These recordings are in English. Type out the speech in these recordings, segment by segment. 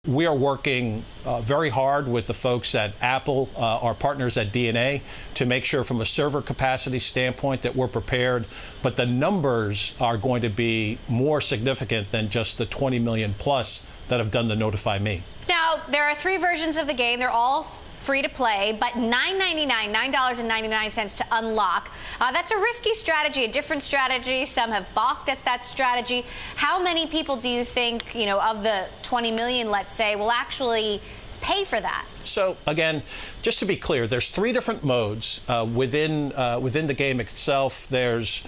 we are working very hard with the folks at Apple, our partners at DNA, to make sure from a server capacity standpoint that we're prepared. But the numbers are going to be more significant than just the 20 million plus that have done the Notify Me. Now, there are 3 versions of the game. They're all free to play, but $9.99 to unlock. That's a risky strategy, a different strategy. Some have balked at that strategy. How many people do you think, of the 20 million, let's say, will actually pay for that? So again, just to be clear, there's 3 different modes within the game itself. There's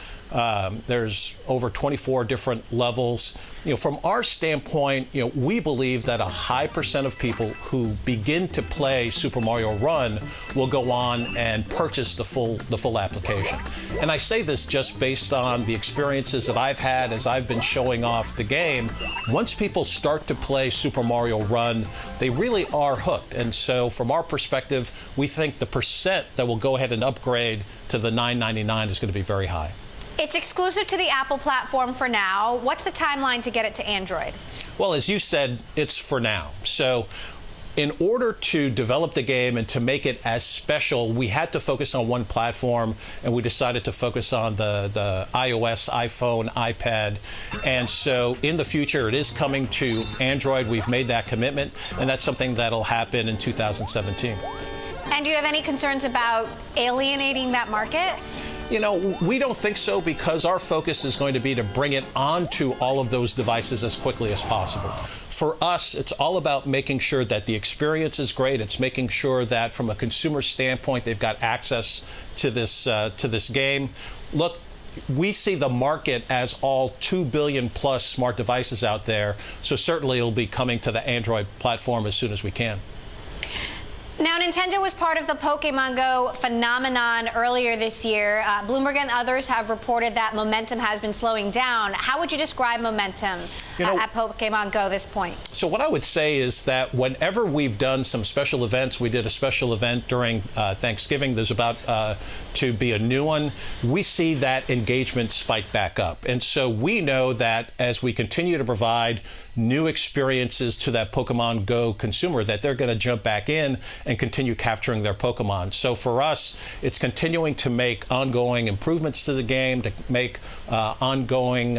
over 24 different levels. From our standpoint, we believe that a high percent of people who begin to play Super Mario Run will go on and purchase the full application. And I say this just based on the experiences that I've had as I've been showing off the game. Once people start to play Super Mario Run, they really are hooked. And so from our perspective, we think the percent that will go ahead and upgrade to the $9.99 is going to be very high. It's exclusive to the Apple platform for now. What's the timeline to get it to Android? Well, as you said, it's for now. So in order to develop the game and to make it as special, we had to focus on one platform, and we decided to focus on the iOS, iPhone, iPad. And so in the future, it is coming to Android. We've made that commitment, and that's something that'll happen in 2017. And do you have any concerns about alienating that market? We don't think so, because our focus is going to be to bring it onto all of those devices as quickly as possible. For us, it's all about making sure that the experience is great. It's making sure that from a consumer standpoint, they've got access to this game. Look, we see the market as all 2 billion plus smart devices out there, so certainly it'll be coming to the Android platform as soon as we can. Now, Nintendo was part of the Pokémon Go phenomenon earlier this year. Bloomberg and others have reported that momentum has been slowing down. How would you describe momentum at Pokémon Go this point? So what I would say is that whenever we've done some special events, we did a special event during Thanksgiving. There's about to be a new one. We see that engagement spike back up. And so we know that as we continue to provide new experiences to that Pokemon Go consumer, that they're going to jump back in and continue capturing their Pokemon. So for us, it's continuing to make ongoing improvements to the game, to make ongoing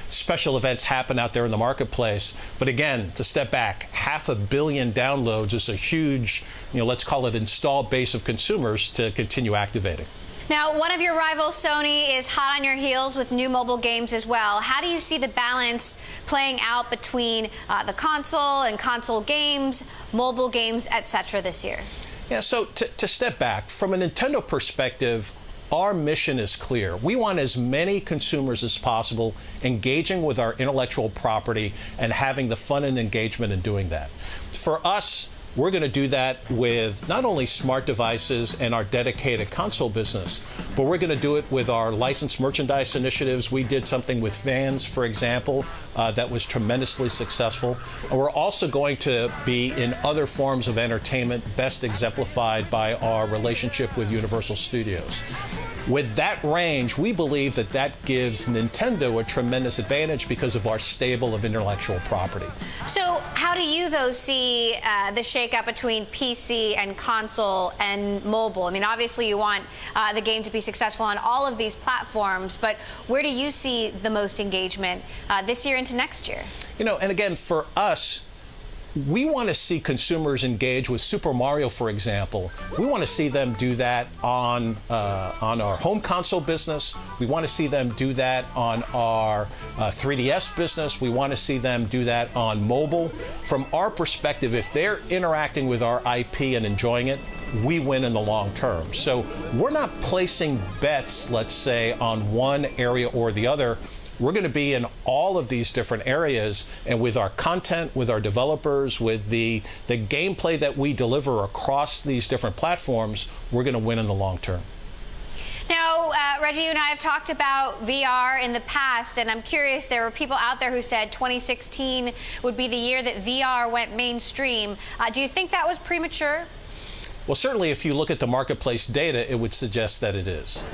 special events happen out there in the marketplace. But again, to step back, 500 million downloads is a huge, let's call it installed base of consumers to continue activating. Now, one of your rivals, Sony, is hot on your heels with new mobile games as well. How do you see the balance playing out between the console and console games, mobile games, etc. this year? Yeah, so to step back, from a Nintendo perspective, our mission is clear. We want as many consumers as possible engaging with our intellectual property and having the fun and engagement in doing that. For us, we're going to do that with not only smart devices and our dedicated console business, but we're going to do it with our licensed merchandise initiatives. We did something with fans, for example, that was tremendously successful. And we're also going to be in other forms of entertainment, best exemplified by our relationship with Universal Studios. With that range, we believe that that gives Nintendo a tremendous advantage because of our stable of intellectual property. So how do you, though, see the shakeup between PC and console and mobile? I mean, obviously you want the game to be successful on all of these platforms, but where do you see the most engagement this year into next year? And again, for us, we want to see consumers engage with Super Mario, for example. We want to see them do that on our home console business. We want to see them do that on our 3DS business. We want to see them do that on mobile. From our perspective, if they're interacting with our IP and enjoying it, we win in the long term. So we're not placing bets, let's say, on one area or the other. We're going to be in all of these different areas, and with our content, with our developers, with the gameplay that we deliver across these different platforms, we're going to win in the long term. Now, Reggie, you and I have talked about VR in the past, and I'm curious, there were people out there who said 2016 would be the year that VR went mainstream. Do you think that was premature? Well, certainly if you look at the marketplace data, it would suggest that it is.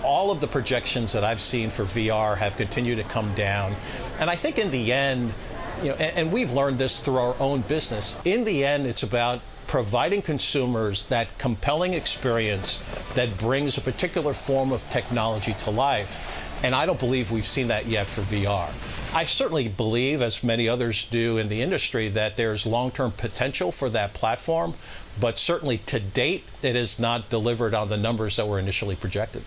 All of the projections that I've seen for VR have continued to come down. And I think in the end, And we've learned this through our own business. In the end, it's about providing consumers that compelling experience that brings a particular form of technology to life. And I don't believe we've seen that yet for VR. I certainly believe, as many others do in the industry, that there's long-term potential for that platform, but certainly to date, it has not delivered on the numbers that were initially projected.